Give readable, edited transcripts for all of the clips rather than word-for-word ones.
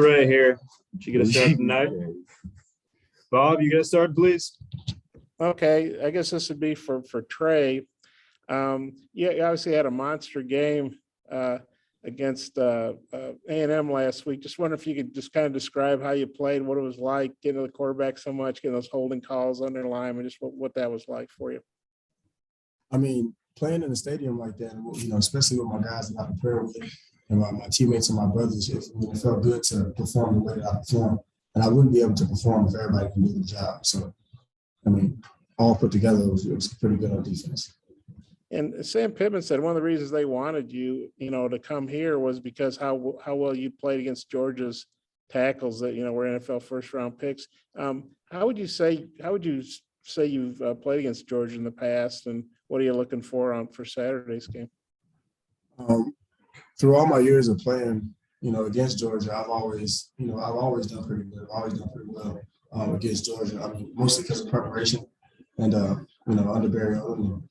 Right here. She gonna start tonight. Bob, you gonna start, please? Okay, I guess this would be for Tre. Yeah, you obviously had a monster game against A&M last week. Just wonder if you could just kind of describe how you played, what it was like getting to the quarterback so much, getting those holding calls under line, and just what that was like for you. I mean, playing in a stadium like that, especially with my guys that I prepare with and my teammates and my brothers, it felt good to perform the way that I performed. And I wouldn't be able to perform if everybody can do the job. So, I mean, all put together, it was pretty good on defense. And Sam Pittman said one of the reasons they wanted you, to come here was because how well you played against Georgia's tackles that, were NFL first round picks. How would you say you've played against Georgia in the past, and what are you looking for Saturday's game? Through all my years of playing, against Georgia, I've always done pretty good. I've always done pretty well against Georgia. I mean, mostly because of preparation and under Barry Odom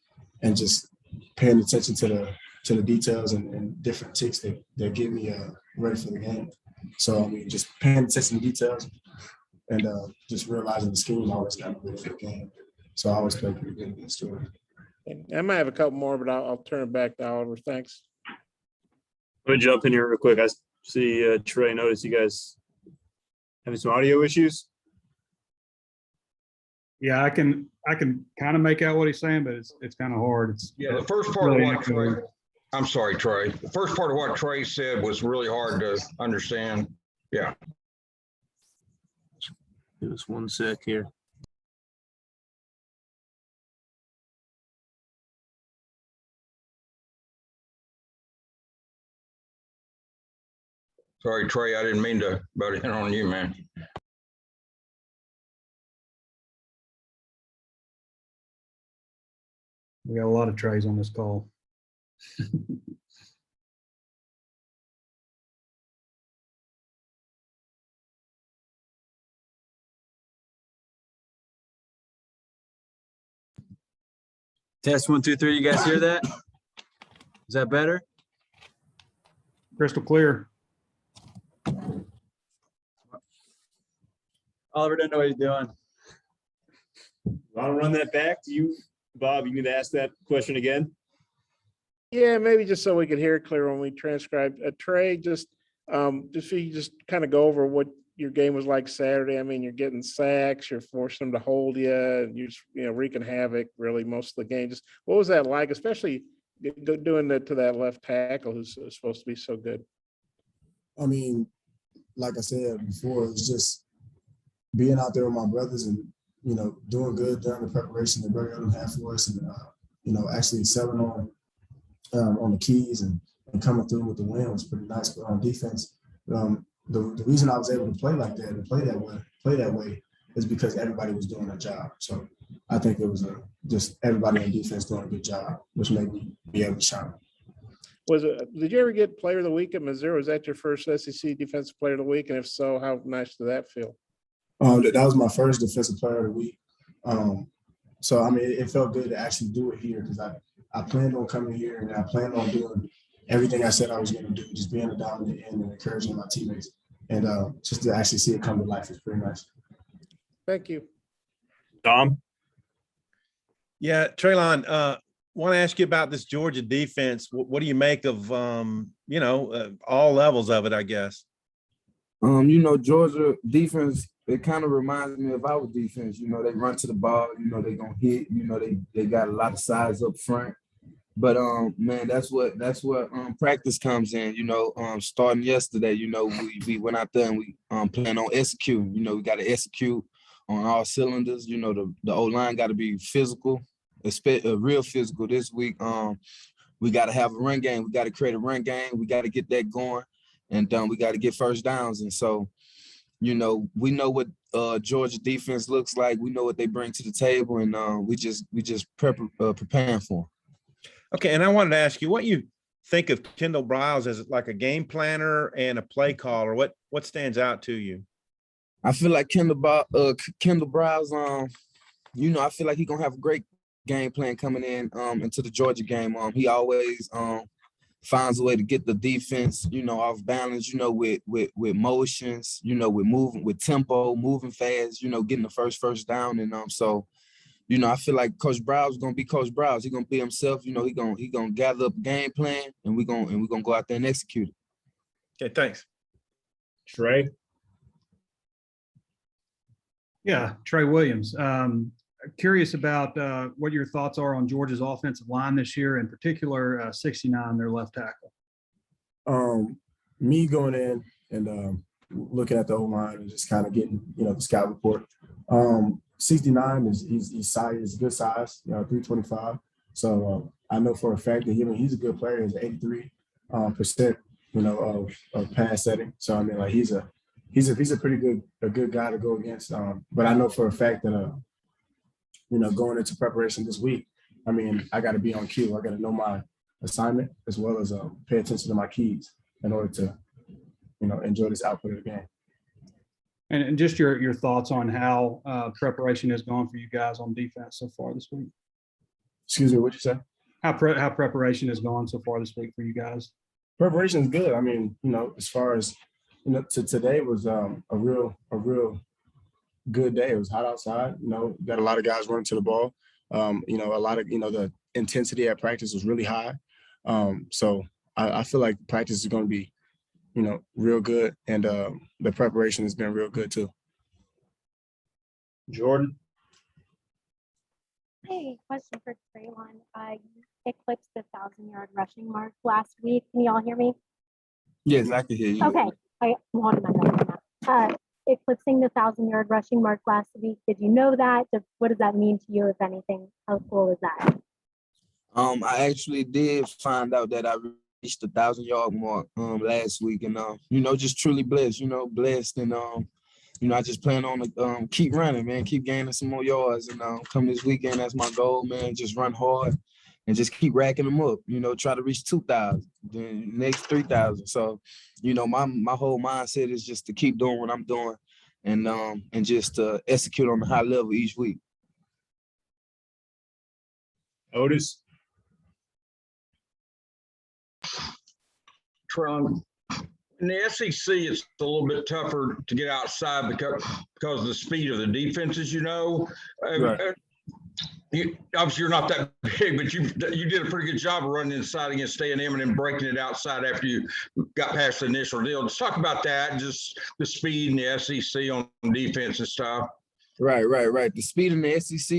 and just paying attention to the details and different ticks that get me ready for the game. So I mean, just paying attention to details and just realizing the scheme always got me ready for the game. So I always play pretty good against Georgia. I might have a couple more, but I'll turn it back to Oliver. Thanks. Let me jump in here real quick. I see Tre. Notice you guys having some audio issues. Yeah, I can kind of make out what he's saying, but it's kind of hard. The first part really of what Tre, I'm sorry, Tre. The first part of what Tre said was really hard to understand. Yeah. Give us 1 sec here. Sorry, Tre, I didn't mean to butt in on you, man. We got a lot of Tre's on this call. Test 1, 2, 3. You guys hear that? Is that better? Crystal clear. Oliver doesn't know what he's doing. I'll run that back to you, Bob. You need to ask that question again. Yeah, maybe just so we could hear it clear when we transcribe. Tre, just if you just kind of go over what your game was like Saturday. I mean, you're getting sacks, you're forcing them to hold you, and you're wreaking havoc really most of the game. Just what was that like, especially doing that to that left tackle who's supposed to be so good? I mean, like I said before, it's just being out there with my brothers and, doing good during the preparation that Barry Odom had for us and, actually selling on the keys and coming through with the win was pretty nice. But on defense, the reason I was able to play like that and play that way is because everybody was doing their job. So I think it was just everybody on defense doing a good job, which made me be able to shine. Did you ever get Player of the Week at Missouri? Was that your first SEC Defensive Player of the Week? And if so, how nice did that feel? That was my first Defensive Player of the Week. So, I mean, it felt good to actually do it here because I planned on coming here and I planned on doing everything I said I was going to do, just being a dominant end and encouraging my teammates. And just to actually see it come to life is pretty nice. Thank you. Tom? Yeah, Trelon, want to ask you about this Georgia defense. What do you make of, all levels of it, I guess? Georgia defense, it kind of reminds me of our defense. They run to the ball, they're going to hit, they got a lot of size up front. But, man, that's what practice comes in, starting yesterday, we went out there and we plan on executing. We got to execute on all cylinders. The O-line got to be physical, real physical this week. We got to have a run game. We got to create a run game. We got to get that going. And we got to get first downs. And so, we know what Georgia defense looks like. We know what they bring to the table, and we just preparing for them. Okay, and I wanted to ask you what you think of Kendall Briles as like a game planner and a play caller. What stands out to you? I feel like Kendall Briles, I feel like he's gonna have a great game plan coming in into the Georgia game. He always finds a way to get the defense, off balance, with motions, with moving, with tempo, moving fast, getting the first down. And so, I feel like Coach Browse gonna be Coach Browse. He gonna be himself. He gonna gather up a game plan, and we're gonna go out there and execute it. Okay, thanks. Trey? Yeah, Tre Williams. Curious about what your thoughts are on Georgia's offensive line this year, in particular 69, their left tackle. Me going in and looking at the O-line and just kind of getting, the scout report. 69 he's size, is good size, 325. So I know for a fact that he's a good player. He's 83%, of pass setting. So I mean, like he's a pretty good guy to go against. But I know for a fact that going into preparation this week, I mean, I got to be on cue. I got to know my assignment as well as pay attention to my keys in order to, enjoy this output of the game. And just your thoughts on how preparation has gone for you guys on defense so far this week. Excuse me, what you say? How preparation has gone so far this week for you guys. Preparation is good. I mean, as far as, today was a real good day. It was hot outside, got a lot of guys running to the ball. A lot of, the intensity at practice was really high. So I feel like practice is going to be, real good. And the preparation has been real good too. Jordan? Hey, question for Trelon. You eclipsed the 1,000-yard rushing mark last week. Can you all hear me? Yes, I can hear you. Okay. I'm on my microphone now. Eclipsing the 1,000-yard rushing mark last week. Did you know that? What does that mean to you, if anything? How cool is that? I actually did find out that I reached the 1,000-yard mark last week, and just truly blessed. Blessed, and I just plan on to keep running, man, keep gaining some more yards, and come this weekend, that's my goal, man. Just run hard and just keep racking them up. Try to reach 2,000, then next 3,000. So, my whole mindset is just to keep doing what I'm doing, and just execute on a high level each week. Otis? Trelon, in the SEC, it's a little bit tougher to get outside because of the speed of the defenses, Right. Obviously, you're not that big, but you did a pretty good job of running inside against A&M and then breaking it outside after you got past the initial deal. Let's talk about that, just the speed in the SEC on defense and stuff. Right. The speed in the SEC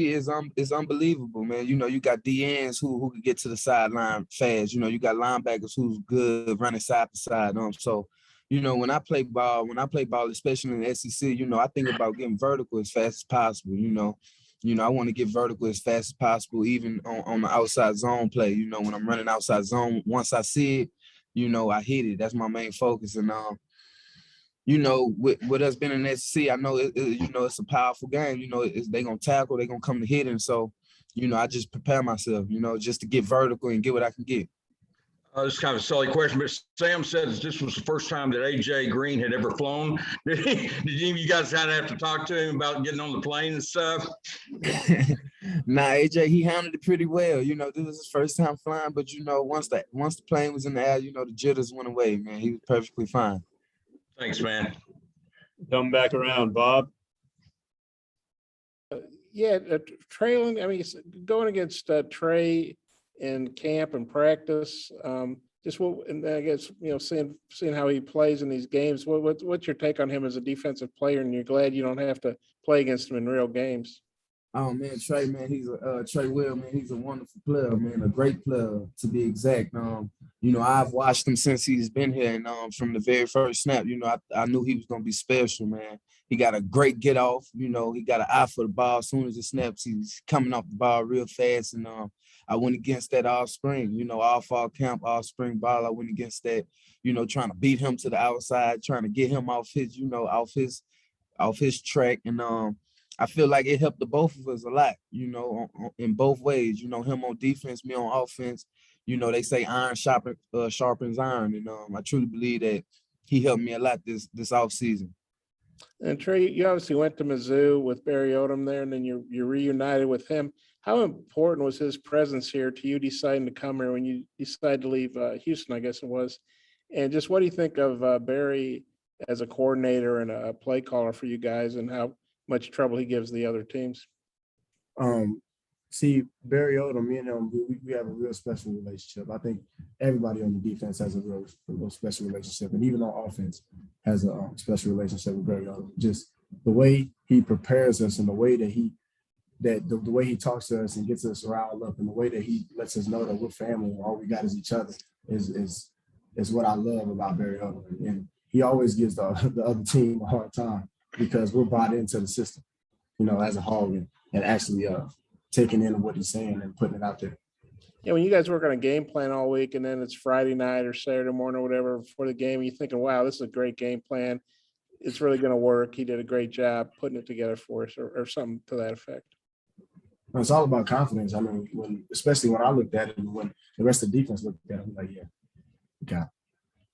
is unbelievable, man. You got DNs who can get to the sideline fast. You got linebackers who's good running side to side. So, when I play ball, especially in the SEC, I think about getting vertical as fast as possible. I want to get vertical as fast as possible, even on the outside zone play. When I'm running outside zone, once I see it, I hit it. That's my main focus. And with us being in the SEC, I know it's a powerful game. They're gonna tackle, they're gonna come to hit, and so I just prepare myself, just to get vertical and get what I can get. This is kind of a silly question, but Sam says this was the first time that AJ Green had ever flown. Did you guys kind of have to talk to him about getting on the plane and stuff? Nah, AJ, he handled it pretty well. This was his first time flying, but once the plane was in the air, the jitters went away, man. He was perfectly fine. Thanks, man. Come back around, Bob. Yeah, Trelon, I mean, going against Tre in camp and practice, just what, and I guess, seeing how he plays in these games, what's your take on him as a defensive player, and you're glad you don't have to play against him in real games? Oh man, Tre, man, he's a Tre Williams, man. He's a wonderful player, man, a great player to be exact. I've watched him since he's been here, and from the very first snap, I knew he was gonna be special, man. He got a great get off, he got an eye for the ball. As soon as it snaps, he's coming off the ball real fast. And I went against that all spring, all fall camp, all spring ball. I went against that, trying to beat him to the outside, trying to get him off his, off his track. And I feel like it helped the both of us a lot, in both ways, him on defense, me on offense. They say iron sharpens iron. And I truly believe that he helped me a lot this offseason. And Trey, you obviously went to Mizzou with Barry Odom there, and then you're reunited with him. How important was his presence here to you deciding to come here when you decided to leave Houston, I guess it was? And just what do you think of Barry as a coordinator and a play caller for you guys, and how much trouble he gives the other teams? See, Barry Odom, me and him, we have a real special relationship. I think everybody on the defense has a real special relationship, and even on offense has a special relationship with Barry Odom. Just the way he prepares us, and the way that the way he talks to us and gets us riled up, and the way that he lets us know that we're family and all we got is each other is what I love about Barry Odom. And he always gives the other team a hard time because we're bought into the system, as a Hog, and actually taking in what he's saying and putting it out there. Yeah, when you guys work on a game plan all week and then it's Friday night or Saturday morning or whatever before the game, you're thinking, wow, this is a great game plan. It's really going to work. He did a great job putting it together for us, or something to that effect. It's all about confidence. I mean, especially when I looked at it and when the rest of the defense looked at it, I'm like, yeah, we got it.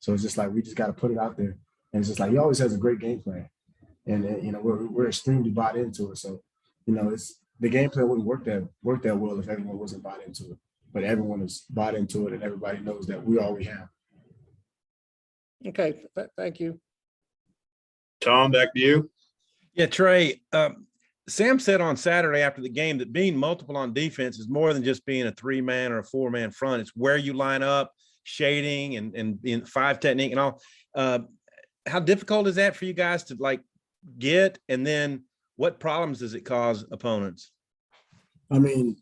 So it's just like, we just got to put it out there. And it's just like, he always has a great game plan. And, we're extremely bought into it. So, the game plan wouldn't work that well if everyone wasn't bought into it. But everyone is bought into it, and everybody knows that we all we have. Okay, thank you. Tom, back to you. Yeah, Trey, Sam said on Saturday after the game that being multiple on defense is more than just being a 3-man or a 4-man front. It's where you line up, shading, and being 5 technique and all. How difficult is that for you guys to get? And then what problems does it cause opponents? I mean,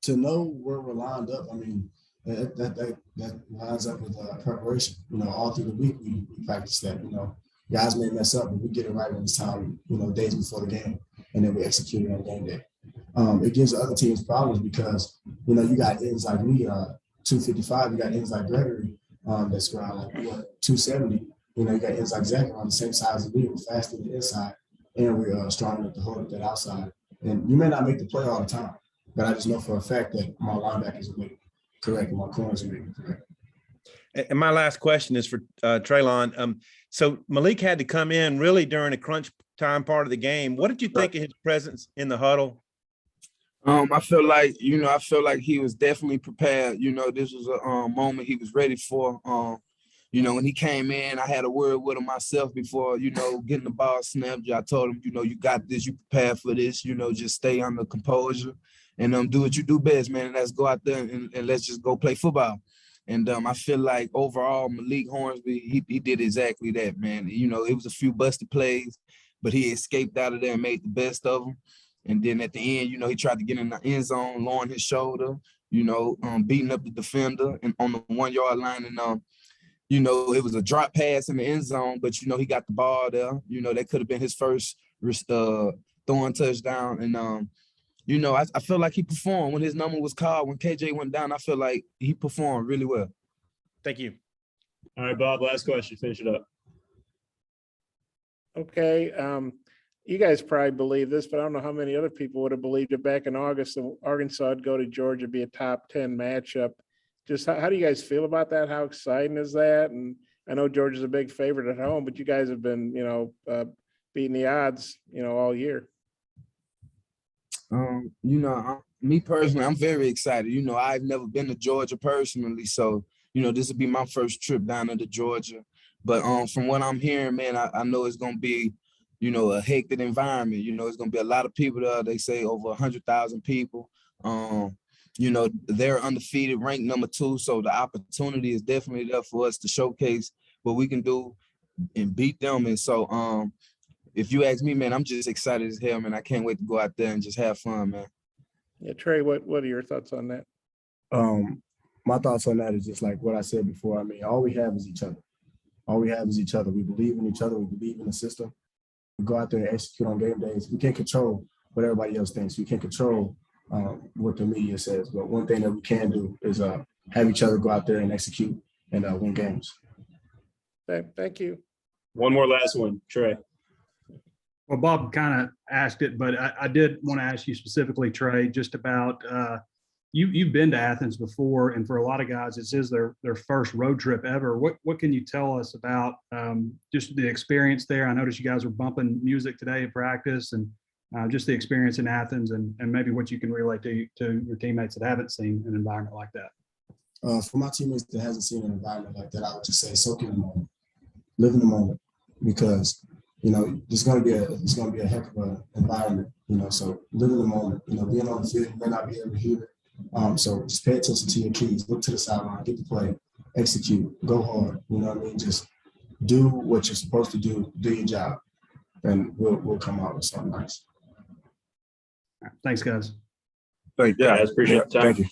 to know where we're lined up, I mean, that lines up with preparation. All through the week we practice that. Guys may mess up, but we get it right when it's time, days before the game, and then we execute it on game day. It gives other teams problems because, you got ends like me, 255, you got ends like Gregory that's around 270. You got ends like Zach on the same size as me, we're fast in the inside, and we're strong enough to hold up that outside. And you may not make the play all the time, but I just know for a fact that my linebackers will make it correct and my corners will make it correct. And my last question is for Trelon. So Malik had to come in really during the crunch time part of the game. What did you think of his presence in the huddle? I feel like he was definitely prepared. This was a moment he was ready for. When he came in, I had a word with him myself before, getting the ball snapped. I told him, you got this, you prepared for this, just stay under composure and do what you do best, man. And let's go out there and let's just go play football. And I feel like overall, Malik Hornsby, he did exactly that, man. It was a few busted plays, but he escaped out of there and made the best of them. And then at the end, he tried to get in the end zone, lowering his shoulder, beating up the defender and on the 1-yard line. And, it was a drop pass in the end zone, but, he got the ball there. That could have been his first throwing touchdown. And, I feel like he performed when his number was called. When KJ went down, I feel like he performed really well. Thank you. All right, Bob, last question. Finish it up. Okay. You guys probably believe this, but I don't know how many other people would have believed it back in August that Arkansas would go to Georgia, be a top 10 matchup. Just how do you guys feel about that? How exciting is that? And I know Georgia's a big favorite at home, but you guys have been, beating the odds, all year. Me personally, I'm very excited. I've never been to Georgia personally, so this will be my first trip down to Georgia. But from what I'm hearing, man, I know it's gonna be, a hectic environment. It's gonna be a lot of people there. They say over 100,000 people. They're undefeated, ranked number 2, so the opportunity is definitely there for us to showcase what we can do and beat them. And so, if you ask me, man, I'm just excited as hell, man. I can't wait to go out there and just have fun, man. Yeah, Trey, what are your thoughts on that? My thoughts on that is just like what I said before. I mean, all we have is each other. All we have is each other. We believe in each other. We believe in the system. We go out there and execute on game days. We can't control what everybody else thinks. We can't control what the media says. But one thing that we can do is have each other go out there and execute and win games. Thank you. One more last one, Trey. Well, Bob kind of asked it, but I did want to ask you specifically, Trey, just about, you've been to Athens before, and for a lot of guys, this is their first road trip ever. What can you tell us about just the experience there? I noticed you guys were bumping music today at practice, and just the experience in Athens, and maybe what you can relate to your teammates that haven't seen an environment like that. For my teammates that hasn't seen an environment like that, I would just say soak in the moment, live in the moment, because it's going to be a heck of an environment. So live in the moment. Being on the field, you may not be able to hear it. So just pay attention to your keys, look to the sideline, get the play, execute, go hard. You know what I mean? Just do what you're supposed to do your job, and we'll come out with something nice. Thanks, guys. Yeah, I appreciate the time. Thank you.